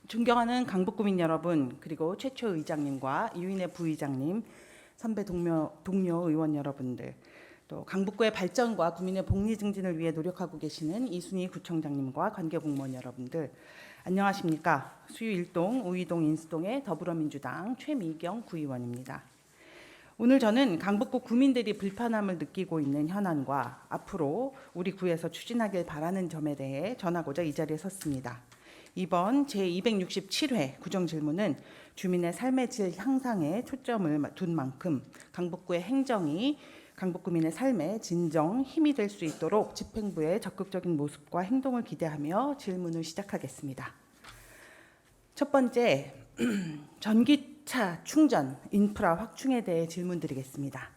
존경하는 강북구민 여러분, 그리고 최초 의장님과 이윤혜 부의장님, 선배 동료 의원 여러분들, 또 강북구의 발전과 구민의 복리 증진을 위해 노력하고 계시는 이순희 구청장님과 관계공무원 여러분들, 안녕하십니까? 수유 1동, 우이동, 인수동의 더불어민주당 최미경 구의원입니다. 오늘 저는 강북구 구민들이 불편함을 느끼고 있는 현안과 앞으로 우리 구에서 추진하길 바라는 점에 대해 전하고자 이 자리에 섰습니다. 이번 제267회 구정질문은 주민의 삶의 질 향상에 초점을 둔 만큼 강북구의 행정이 강북구민의 삶에 진정 힘이 될 수 있도록 집행부의 적극적인 모습과 행동을 기대하며 질문을 시작하겠습니다. 첫 번째, 전기차 충전 인프라 확충에 대해 질문드리겠습니다.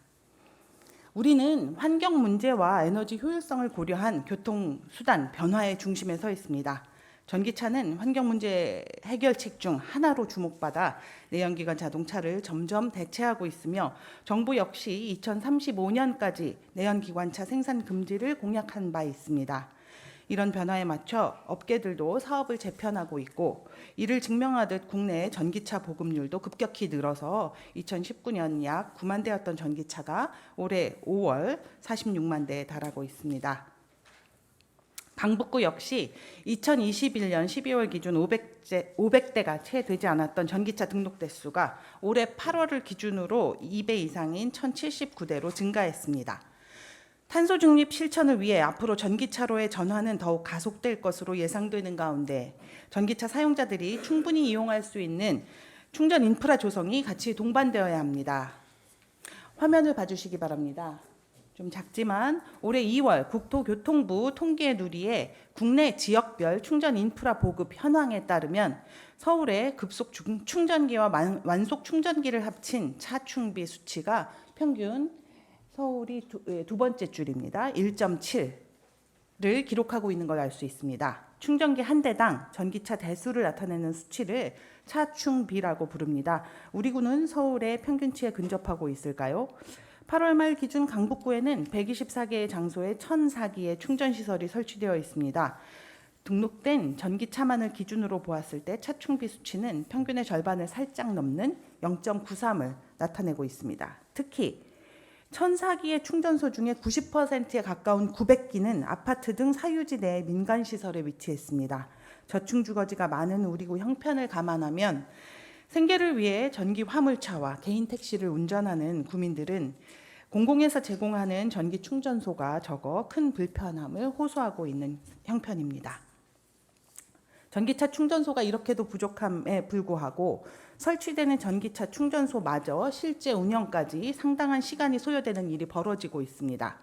우리는 환경 문제와 에너지 효율성을 고려한 교통수단 변화의 중심에 서 있습니다. 전기차는 환경 문제 해결책 중 하나로 주목받아 내연기관 자동차를 점점 대체하고 있으며 정부 역시 2035년까지 내연기관차 생산 금지를 공약한 바 있습니다. 이런 변화에 맞춰 업계들도 사업을 재편하고 있고 이를 증명하듯 국내 전기차 보급률도 급격히 늘어서 2019년 약 9만 대였던 전기차가 올해 5월 46만 대에 달하고 있습니다. 강북구 역시 2021년 12월 기준 500대가 채 되지 않았던 전기차 등록 대수가 올해 8월을 기준으로 2배 이상인 1079대로 증가했습니다. 탄소 중립 실천을 위해 앞으로 전기차로의 전환은 더욱 가속될 것으로 예상되는 가운데 전기차 사용자들이 충분히 이용할 수 있는 충전 인프라 조성이 같이 동반되어야 합니다. 화면을 봐주시기 바랍니다. 좀 작지만 올해 2월 국토교통부 통계 누리의 국내 지역별 충전 인프라 보급 현황에 따르면 서울의 급속 충전기와 완속 충전기를 합친 차충비 수치가 평균 서울이 두 번째 줄입니다. 1.7를 기록하고 있는 걸 알 수 있습니다. 충전기 한 대당 전기차 대수를 나타내는 수치를 차충비라고 부릅니다. 우리 구는 서울의 평균치에 근접하고 있을까요? 8월 말 기준 강북구에는 124개의 장소에 1,004기의 충전시설이 설치되어 있습니다. 등록된 전기차만을 기준으로 보았을 때 차충비 수치는 평균의 절반을 살짝 넘는 0.93을 나타내고 있습니다. 특히 1,004기의 충전소 중에 90%에 가까운 900기는 아파트 등 사유지 내 민간시설에 위치했습니다. 저층주거지가 많은 우리 구 형편을 감안하면 생계를 위해 전기 화물차와 개인 택시를 운전하는 구민들은 공공에서 제공하는 전기 충전소가 적어 큰 불편함을 호소하고 있는 형편입니다. 전기차 충전소가 이렇게도 부족함에 불구하고 설치되는 전기차 충전소마저 실제 운영까지 상당한 시간이 소요되는 일이 벌어지고 있습니다.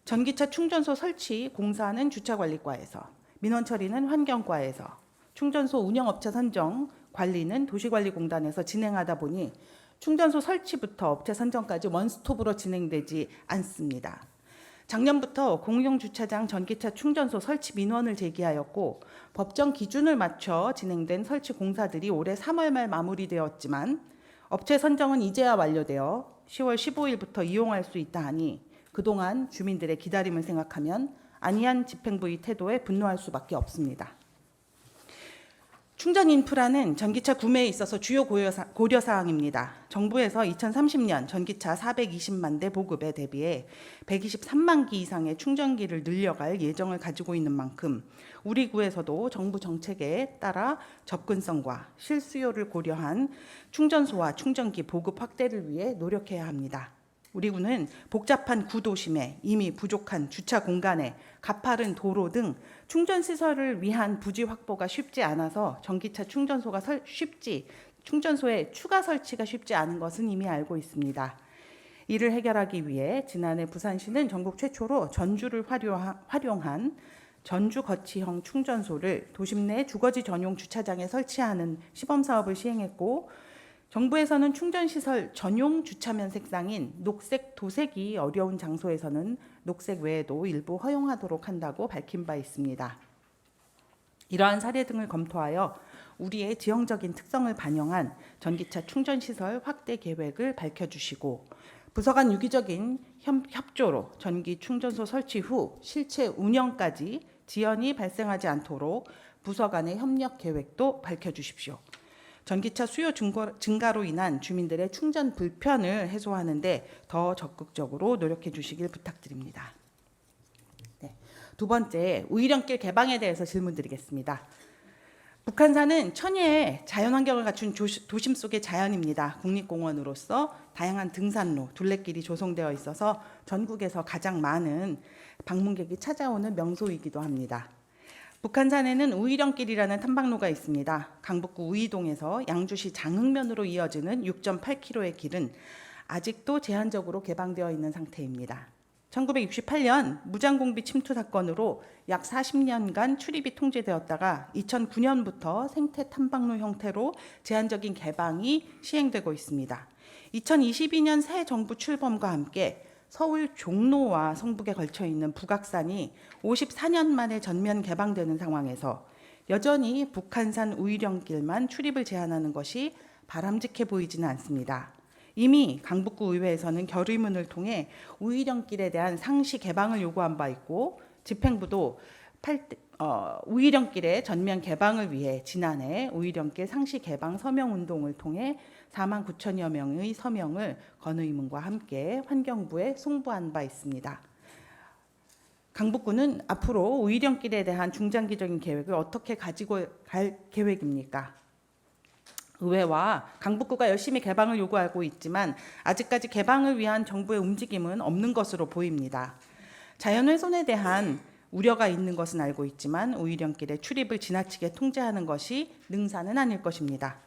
전기차 충전소 설치 공사는 주차관리과에서, 민원 처리는 환경과에서, 충전소 운영업체 선정, 관리는 도시관리공단에서 진행하다 보니 충전소 설치부터 업체 선정까지 원스톱으로 진행되지 않습니다. 작년부터 공용주차장 전기차 충전소 설치 민원을 제기하였고 법정 기준을 맞춰 진행된 설치 공사들이 올해 3월 말 마무리되었지만 업체 선정은 이제야 완료되어 10월 15일부터 이용할 수 있다 하니 그동안 주민들의 기다림을 생각하면 안이한 집행부의 태도에 분노할 수밖에 없습니다. 충전 인프라는 전기차 구매에 있어서 주요 고려사항입니다. 정부에서 2030년 전기차 420만 대 보급에 대비해 123만 기 이상의 충전기를 늘려갈 예정을 가지고 있는 만큼 우리 구에서도 정부 정책에 따라 접근성과 실수요를 고려한 충전소와 충전기 보급 확대를 위해 노력해야 합니다. 우리 구는 복잡한 구도심에 이미 부족한 주차 공간에 가파른 도로 등 충전시설을 위한 부지 확보가 쉽지 않아서 전기차 충전소의 추가 설치가 쉽지 않은 것은 이미 알고 있습니다. 이를 해결하기 위해 지난해 부산시는 전국 최초로 전주를 활용한 전주 거치형 충전소를 도심 내 주거지 전용 주차장에 설치하는 시범사업을 시행했고 정부에서는 충전시설 전용 주차면 색상인 녹색 도색이 어려운 장소에서는 녹색 외에도 일부 허용하도록 한다고 밝힌 바 있습니다. 이러한 사례 등을 검토하여 우리의 지형적인 특성을 반영한 전기차 충전시설 확대 계획을 밝혀주시고 부서 간 유기적인 협조로 전기 충전소 설치 후 실체 운영까지 지연이 발생하지 않도록 부서 간의 협력 계획도 밝혀주십시오. 전기차 수요 증가로 인한 주민들의 충전 불편을 해소하는 데 더 적극적으로 노력해 주시길 부탁드립니다. 네. 두 번째, 우이령길 개방에 대해서 질문드리겠습니다. 북한산은 천혜의 자연환경을 갖춘 도심 속의 자연입니다. 국립공원으로서 다양한 등산로, 둘레길이 조성되어 있어서 전국에서 가장 많은 방문객이 찾아오는 명소이기도 합니다. 북한산에는 우이령길이라는 탐방로가 있습니다. 강북구 우이동에서 양주시 장흥면으로 이어지는 6.8km의 길은 아직도 제한적으로 개방되어 있는 상태입니다. 1968년 무장공비 침투 사건으로 약 40년간 출입이 통제되었다가 2009년부터 생태 탐방로 형태로 제한적인 개방이 시행되고 있습니다. 2022년 새 정부 출범과 함께 서울 종로와 성북에 걸쳐 있는 북악산이 54년 만에 전면 개방되는 상황에서 여전히 북한산 우이령길만 출입을 제한하는 것이 바람직해 보이지는 않습니다. 이미 강북구 의회에서는 결의문을 통해 우이령길에 대한 상시 개방을 요구한 바 있고 집행부도 우이령길의 전면 개방을 위해 지난해 우이령길 상시 개방 서명 운동을 통해 4만 9천여 명의 서명을 건의문과 함께 환경부에 송부한 바 있습니다. 강북구는 앞으로 우이령길에 대한 중장기적인 계획을 어떻게 가지고 갈 계획입니까? 의회와 강북구가 열심히 개방을 요구하고 있지만 아직까지 개방을 위한 정부의 움직임은 없는 것으로 보입니다. 자연훼손에 대한 우려가 있는 것은 알고 있지만 우이령길의 출입을 지나치게 통제하는 것이 능사는 아닐 것입니다.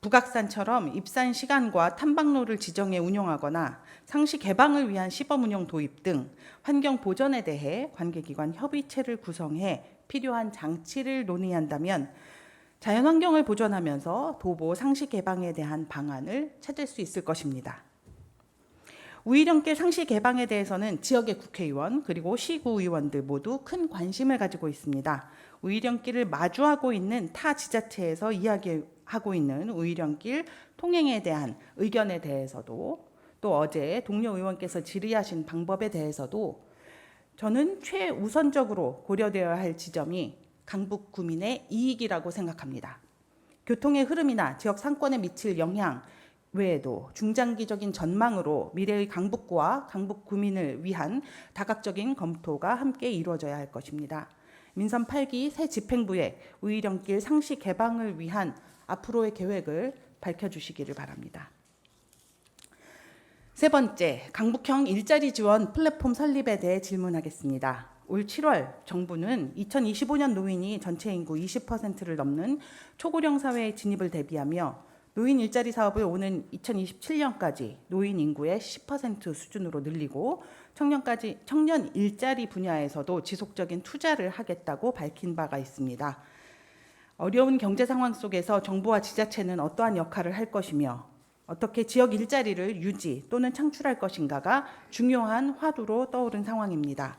북악산처럼 입산 시간과 탐방로를 지정해 운영하거나 상시 개방을 위한 시범 운영 도입 등 환경 보전에 대해 관계기관 협의체를 구성해 필요한 장치를 논의한다면 자연환경을 보존하면서 도보 상시 개방에 대한 방안을 찾을 수 있을 것입니다. 우이령길 상시 개방에 대해서는 지역의 국회의원 그리고 시구의원들 모두 큰 관심을 가지고 있습니다. 우이령길을 마주하고 있는 타 지자체에서 이야기하고 있는 우이령길 통행에 대한 의견에 대해서도 또 어제 동료 의원께서 질의하신 방법에 대해서도 저는 최우선적으로 고려되어야 할 지점이 강북 구민의 이익이라고 생각합니다. 교통의 흐름이나 지역 상권에 미칠 영향 외에도 중장기적인 전망으로 미래의 강북구와 강북 구민을 위한 다각적인 검토가 함께 이루어져야 할 것입니다. 민선 8기 새 집행부에 우이령길 상시 개방을 위한 앞으로의 계획을 밝혀주시기를 바랍니다. 세 번째, 강북형 일자리 지원 플랫폼 설립에 대해 질문하겠습니다. 올 7월 정부는 2025년 노인이 전체 인구 20%를 넘는 초고령 사회에 진입을 대비하며 노인 일자리 사업을 오는 2027년까지 노인 인구의 10% 수준으로 늘리고 청년 일자리 분야에서도 지속적인 투자를 하겠다고 밝힌 바가 있습니다. 어려운 경제 상황 속에서 정부와 지자체는 어떠한 역할을 할 것이며 어떻게 지역 일자리를 유지 또는 창출할 것인가가 중요한 화두로 떠오른 상황입니다.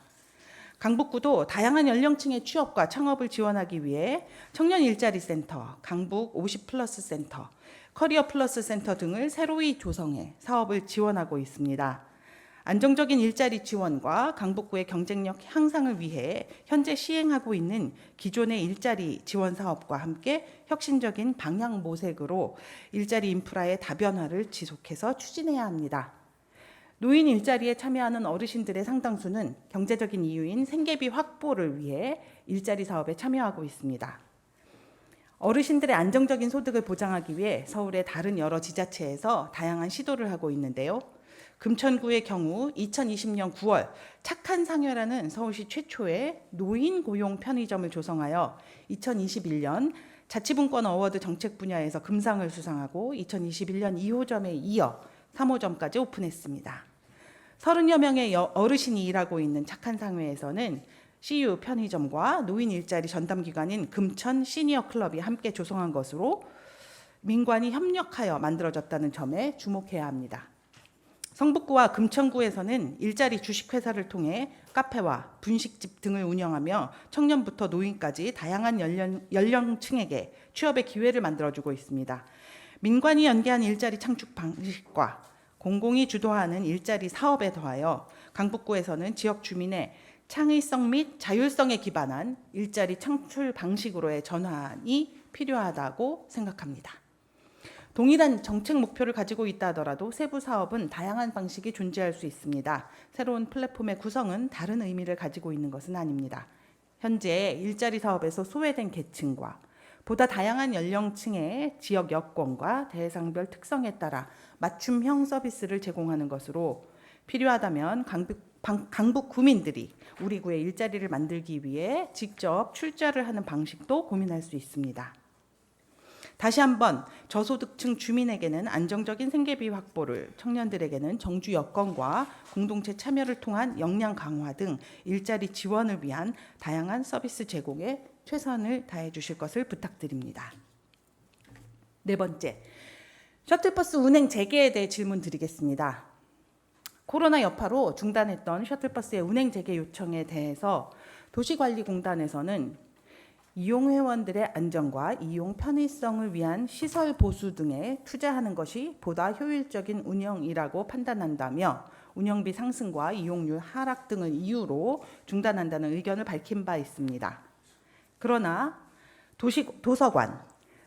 강북구도 다양한 연령층의 취업과 창업을 지원하기 위해 청년 일자리 센터, 강북 50플러스 센터, 커리어 플러스 센터 등을 새로이 조성해 사업을 지원하고 있습니다. 안정적인 일자리 지원과 강북구의 경쟁력 향상을 위해 현재 시행하고 있는 기존의 일자리 지원 사업과 함께 혁신적인 방향 모색으로 일자리 인프라의 다변화를 지속해서 추진해야 합니다. 노인 일자리에 참여하는 어르신들의 상당수는 경제적인 이유인 생계비 확보를 위해 일자리 사업에 참여하고 있습니다. 어르신들의 안정적인 소득을 보장하기 위해 서울의 다른 여러 지자체에서 다양한 시도를 하고 있는데요. 금천구의 경우 2020년 9월 착한 상회라는 서울시 최초의 노인 고용 편의점을 조성하여 2021년 자치분권 어워드 정책 분야에서 금상을 수상하고 2021년 2호점에 이어 3호점까지 오픈했습니다. 30여 명의 어르신이 일하고 있는 착한 상회에서는 CU 편의점과 노인 일자리 전담기관인 금천 시니어 클럽이 함께 조성한 것으로 민관이 협력하여 만들어졌다는 점에 주목해야 합니다. 성북구와 금천구에서는 일자리 주식회사를 통해 카페와 분식집 등을 운영하며 청년부터 노인까지 다양한 연령층에게 취업의 기회를 만들어주고 있습니다. 민관이 연계한 일자리 창출 방식과 공공이 주도하는 일자리 사업에 더하여 강북구에서는 지역 주민의 창의성 및 자율성에 기반한 일자리 창출 방식으로의 전환이 필요하다고 생각합니다. 동일한 정책 목표를 가지고 있다 하더라도 세부 사업은 다양한 방식이 존재할 수 있습니다. 새로운 플랫폼의 구성은 다른 의미를 가지고 있는 것은 아닙니다. 현재 일자리 사업에서 소외된 계층과 보다 다양한 연령층의 지역 여건과 대상별 특성에 따라 맞춤형 서비스를 제공하는 것으로 필요하다면 강북 구민들이 우리 구에 일자리를 만들기 위해 직접 출자를 하는 방식도 고민할 수 있습니다. 다시 한번 저소득층 주민에게는 안정적인 생계비 확보를, 청년들에게는 정주 여건과 공동체 참여를 통한 역량 강화 등 일자리 지원을 위한 다양한 서비스 제공에 최선을 다해 주실 것을 부탁드립니다. 네 번째, 셔틀버스 운행 재개에 대해 질문 드리겠습니다. 코로나 여파로 중단했던 셔틀버스의 운행 재개 요청에 대해서 도시관리공단에서는 이용 회원들의 안전과 이용 편의성을 위한 시설 보수 등에 투자하는 것이 보다 효율적인 운영이라고 판단한다며 운영비 상승과 이용률 하락 등을 이유로 중단한다는 의견을 밝힌 바 있습니다. 그러나 도서관,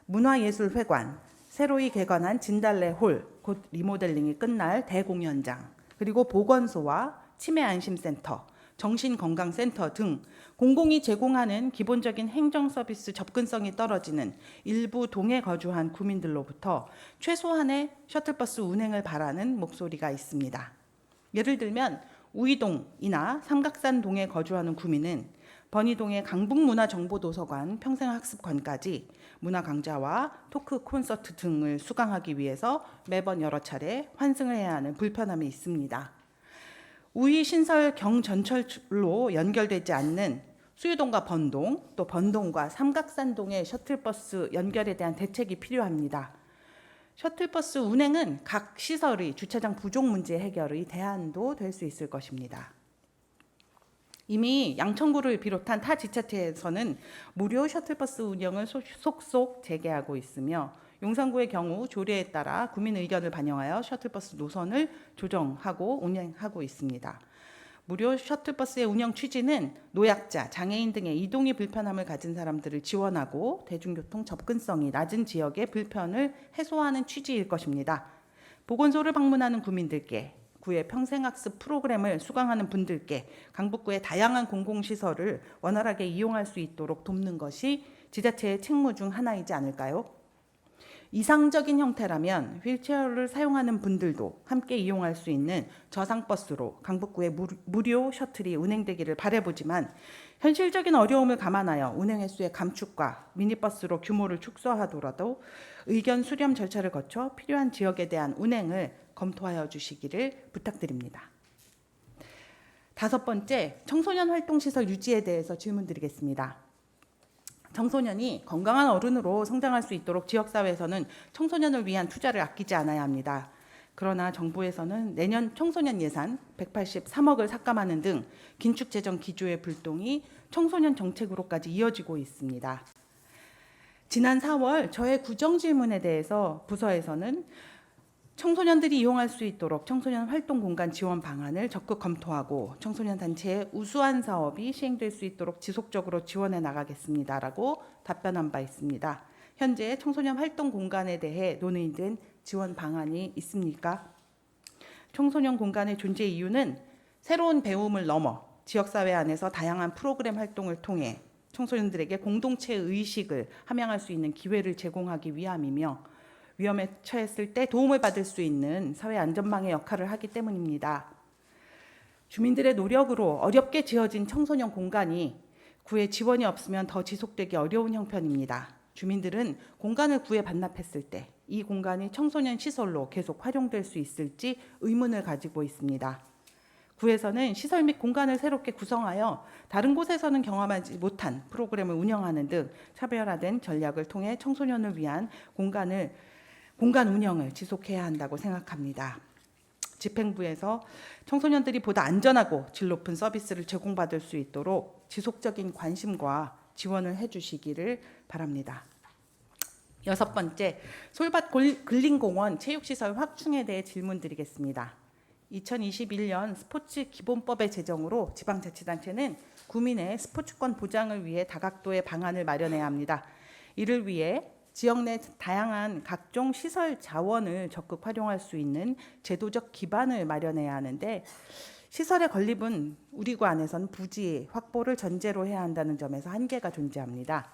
문화예술회관, 새로이 개관한 진달래 홀, 곧 리모델링이 끝날 대공연장, 그리고 보건소와 치매안심센터, 정신건강센터 등 공공이 제공하는 기본적인 행정 서비스 접근성이 떨어지는 일부 동에 거주한 구민들로부터 최소한의 셔틀버스 운행을 바라는 목소리가 있습니다. 예를 들면 우이동이나 삼각산동에 거주하는 구민은 번이동의 강북문화정보도서관 평생학습관까지 문화강좌와 토크 콘서트 등을 수강하기 위해서 매번 여러 차례 환승을 해야 하는 불편함이 있습니다. 우이 신설 경전철로 연결되지 않는 수유동과 번동, 또 번동과 삼각산동의 셔틀버스 연결에 대한 대책이 필요합니다. 셔틀버스 운행은 각 시설의 주차장 부족 문제 해결의 대안도 될 수 있을 것입니다. 이미 양천구를 비롯한 타 지자체에서는 무료 셔틀버스 운영을 속속 재개하고 있으며 용산구의 경우 조례에 따라 구민 의견을 반영하여 셔틀버스 노선을 조정하고 운행하고 있습니다. 무료 셔틀버스의 운영 취지는 노약자, 장애인 등의 이동이 불편함을 가진 사람들을 지원하고 대중교통 접근성이 낮은 지역의 불편을 해소하는 취지일 것입니다. 보건소를 방문하는 구민들께, 구의 평생학습 프로그램을 수강하는 분들께 강북구의 다양한 공공시설을 원활하게 이용할 수 있도록 돕는 것이 지자체의 책무 중 하나이지 않을까요? 이상적인 형태라면 휠체어를 사용하는 분들도 함께 이용할 수 있는 저상버스로 강북구의 무료 셔틀이 운행되기를 바라보지만 현실적인 어려움을 감안하여 운행 횟수의 감축과 미니버스로 규모를 축소하더라도 의견 수렴 절차를 거쳐 필요한 지역에 대한 운행을 검토하여 주시기를 부탁드립니다. 다섯 번째, 청소년 활동시설 유지에 대해서 질문드리겠습니다. 청소년이 건강한 어른으로 성장할 수 있도록 지역사회에서는 청소년을 위한 투자를 아끼지 않아야 합니다. 그러나 정부에서는 내년 청소년 예산 183억을 삭감하는 등 긴축 재정 기조의 불똥이 청소년 정책으로까지 이어지고 있습니다. 지난 4월 저의 구정 질문에 대해서 부서에서는 청소년들이 이용할 수 있도록 청소년 활동 공간 지원 방안을 적극 검토하고 청소년 단체의 우수한 사업이 시행될 수 있도록 지속적으로 지원해 나가겠습니다라고 답변한 바 있습니다. 현재 청소년 활동 공간에 대해 논의된 지원 방안이 있습니까? 청소년 공간의 존재 이유는 새로운 배움을 넘어 지역사회 안에서 다양한 프로그램 활동을 통해 청소년들에게 공동체 의식을 함양할 수 있는 기회를 제공하기 위함이며 위험에 처했을 때 도움을 받을 수 있는 사회 안전망의 역할을 하기 때문입니다. 주민들의 노력으로 어렵게 지어진 청소년 공간이 구에 지원이 없으면 더 지속되기 어려운 형편입니다. 주민들은 공간을 구에 반납했을 때 이 공간이 청소년 시설로 계속 활용될 수 있을지 의문을 가지고 있습니다. 구에서는 시설 및 공간을 새롭게 구성하여 다른 곳에서는 경험하지 못한 프로그램을 운영하는 등 차별화된 전략을 통해 청소년을 위한 공간 운영을 지속해야 한다고 생각합니다. 집행부에서 청소년들이 보다 안전하고 질 높은 서비스를 제공받을 수 있도록 지속적인 관심과 지원을 해주시기를 바랍니다. 여섯 번째, 솔밭 근린공원 체육시설 확충에 대해 질문드리겠습니다. 2021년 스포츠 기본법의 제정으로 지방자치단체는 구민의 스포츠권 보장을 위해 다각도의 방안을 마련해야 합니다. 이를 위해 지역 내 다양한 각종 시설 자원을 적극 활용할 수 있는 제도적 기반을 마련해야 하는데, 시설의 건립은 우리 구 안에선 부지 확보를 전제로 해야 한다는 점에서 한계가 존재합니다.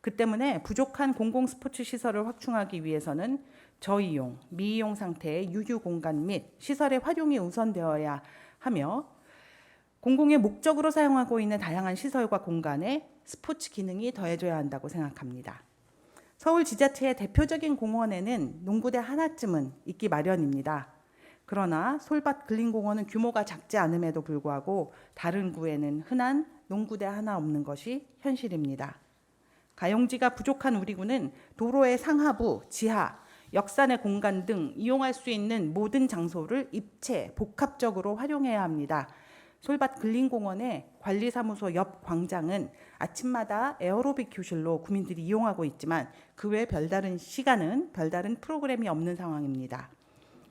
그 때문에 부족한 공공 스포츠 시설을 확충하기 위해서는 저이용, 미이용 상태의 유휴 공간 및 시설의 활용이 우선되어야 하며, 공공의 목적으로 사용하고 있는 다양한 시설과 공간에 스포츠 기능이 더해져야 한다고 생각합니다. 서울 지자체의 대표적인 공원에는 농구대 하나쯤은 있기 마련입니다. 그러나 솔밭 근린공원은 규모가 작지 않음에도 불구하고 다른 구에는 흔한 농구대 하나 없는 것이 현실입니다. 가용지가 부족한 우리 구는 도로의 상하부, 지하, 역산의 공간 등 이용할 수 있는 모든 장소를 입체, 복합적으로 활용해야 합니다. 솔밭 근린공원의 관리사무소 옆 광장은 아침마다 에어로빅 교실로 구민들이 이용하고 있지만 그 외 별다른 시간은 별다른 프로그램이 없는 상황입니다.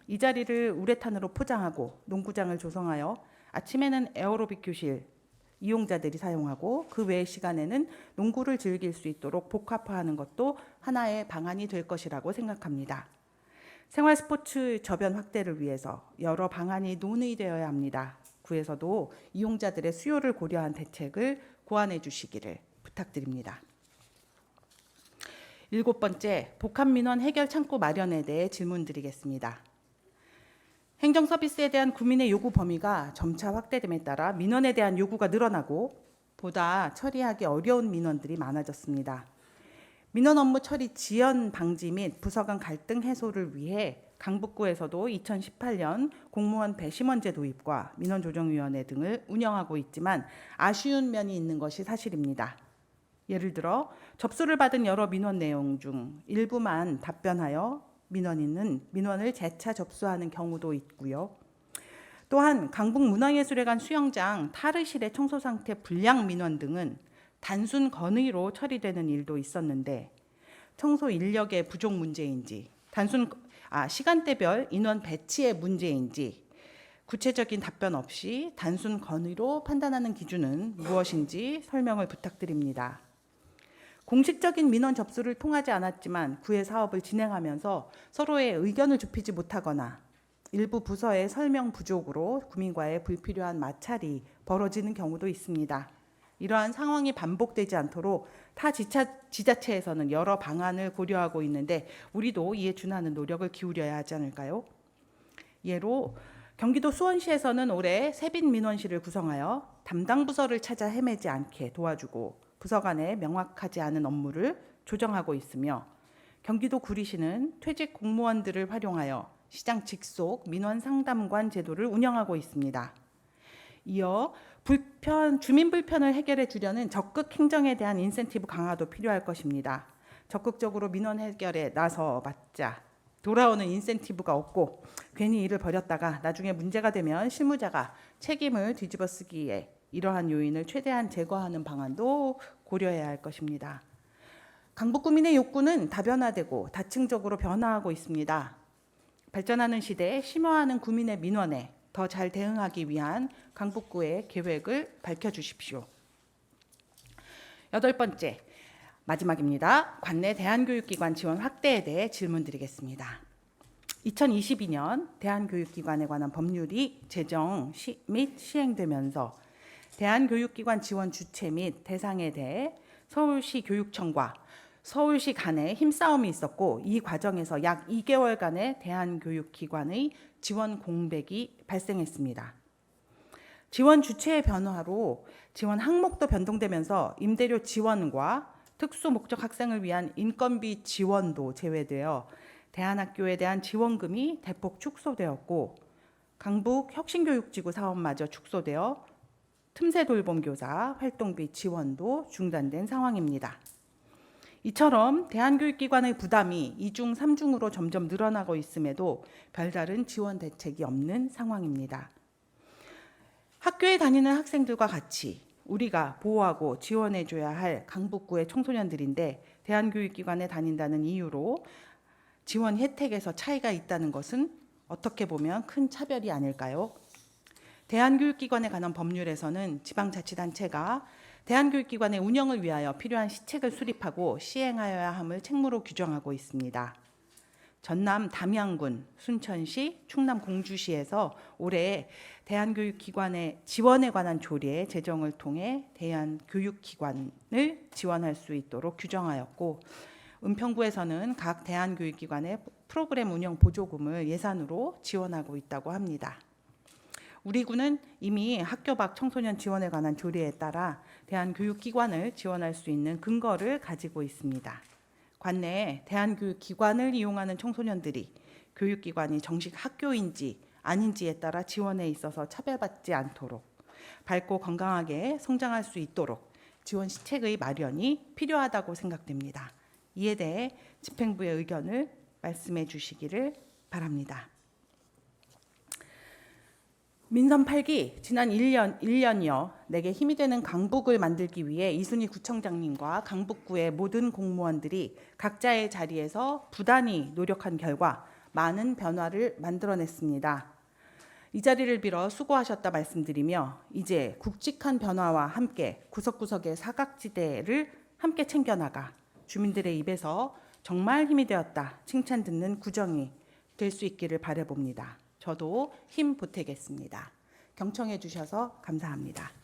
이 자리를 우레탄으로 포장하고 농구장을 조성하여 아침에는 에어로빅 교실 이용자들이 사용하고 그 외의 시간에는 농구를 즐길 수 있도록 복합화하는 것도 하나의 방안이 될 것이라고 생각합니다. 생활 스포츠 저변 확대를 위해서 여러 방안이 논의되어야 합니다. 구에서도 이용자들의 수요를 고려한 대책을 고안해 주시기를 부탁드립니다. 7번째, 복합민원 해결 창구 마련에 대해 질문드리겠습니다. 행정 서비스에 대한 구민의 요구 범위가 점차 확대됨에 따라 민원에 대한 요구가 늘어나고 보다 처리하기 어려운 민원들이 많아졌습니다. 민원 업무 처리 지연 방지 및 부서 간 갈등 해소를 위해 강북구에서도 2018년 공무원 배심원제 도입과 민원조정위원회 등을 운영하고 있지만 아쉬운 면이 있는 것이 사실입니다. 예를 들어 접수를 받은 여러 민원 내용 중 일부만 답변하여 민원을 재차 접수하는 경우도 있고요. 또한 강북문화예술회관 수영장 타르실의 청소 상태 불량 민원 등은 단순 건의로 처리되는 일도 있었는데 청소 인력의 부족 문제인지 시간대별 인원 배치의 문제인지 구체적인 답변 없이 단순 건의로 판단하는 기준은 무엇인지 설명을 부탁드립니다. 공식적인 민원 접수를 통하지 않았지만 구의 사업을 진행하면서 서로의 의견을 좁히지 못하거나 일부 부서의 설명 부족으로 구민과의 불필요한 마찰이 벌어지는 경우도 있습니다. 이러한 상황이 반복되지 않도록 타 지자체에서는 여러 방안을 고려하고 있는데 우리도 이에 준하는 노력을 기울여야 하지 않을까요? 예로 경기도 수원시에서는 올해 세빈 민원실을 구성하여 담당 부서를 찾아 헤매지 않게 도와주고 부서 간에 명확하지 않은 업무를 조정하고 있으며, 경기도 구리시는 퇴직 공무원들을 활용하여 시장 직속 민원 상담관 제도를 운영하고 있습니다. 이어 주민 불편을 해결해 주려는 적극 행정에 대한 인센티브 강화도 필요할 것입니다. 적극적으로 민원 해결에 나서봤자 돌아오는 인센티브가 없고 괜히 일을 벌였다가 나중에 문제가 되면 실무자가 책임을 뒤집어 쓰기에 이러한 요인을 최대한 제거하는 방안도 고려해야 할 것입니다. 강북구민의 욕구는 다변화되고 다층적으로 변화하고 있습니다. 발전하는 시대에 심화하는 구민의 민원에 더 잘 대응하기 위한 강북구의 계획을 밝혀주십시오. 8번째, 마지막입니다. 관내 대안교육기관 지원 확대에 대해 질문드리겠습니다. 2022년 대안교육기관에 관한 법률이 제정 및 시행되면서 대안교육기관 지원 주체 및 대상에 대해 서울시 교육청과 서울시 간에 힘싸움이 있었고 이 과정에서 약 2개월간의 대안교육기관의 지원 공백이 발생했습니다. 지원 주체의 변화로 지원 항목도 변동되면서 임대료 지원과 특수 목적 학생을 위한 인건비 지원도 제외되어 대안학교에 대한 지원금이 대폭 축소되었고 강북 혁신교육지구 사업마저 축소되어 틈새 돌봄 교사 활동비 지원도 중단된 상황입니다. 이처럼 대안교육기관의 부담이 2중, 3중으로 점점 늘어나고 있음에도 별다른 지원 대책이 없는 상황입니다. 학교에 다니는 학생들과 같이 우리가 보호하고 지원해줘야 할 강북구의 청소년들인데 대안교육기관에 다닌다는 이유로 지원 혜택에서 차이가 있다는 것은 어떻게 보면 큰 차별이 아닐까요? 대한교육기관에 관한 법률에서는 지방자치단체가 대한교육기관의 운영을 위하여 필요한 시책을 수립하고 시행하여야 함을 책무로 규정하고 있습니다. 전남 담양군, 순천시, 충남 공주시에서 올해 대한교육기관의 지원에 관한 조례 제정을 통해 대한교육기관을 지원할 수 있도록 규정하였고, 은평구에서는 각 대한교육기관의 프로그램 운영 보조금을 예산으로 지원하고 있다고 합니다. 우리 구는 이미 학교 밖 청소년 지원에 관한 조례에 따라 대한교육기관을 지원할 수 있는 근거를 가지고 있습니다. 관내에 대한교육기관을 이용하는 청소년들이 교육기관이 정식 학교인지 아닌지에 따라 지원에 있어서 차별받지 않도록 밝고 건강하게 성장할 수 있도록 지원 시책의 마련이 필요하다고 생각됩니다. 이에 대해 집행부의 의견을 말씀해 주시기를 바랍니다. 민선 8기 지난 1년여 내게 힘이 되는 강북을 만들기 위해 이순희 구청장님과 강북구의 모든 공무원들이 각자의 자리에서 부단히 노력한 결과 많은 변화를 만들어냈습니다. 이 자리를 빌어 수고하셨다 말씀드리며 이제 굵직한 변화와 함께 구석구석의 사각지대를 함께 챙겨나가 주민들의 입에서 정말 힘이 되었다 칭찬 듣는 구정이 될 수 있기를 바라봅니다. 저도 힘 보태겠습니다. 경청해 주셔서 감사합니다.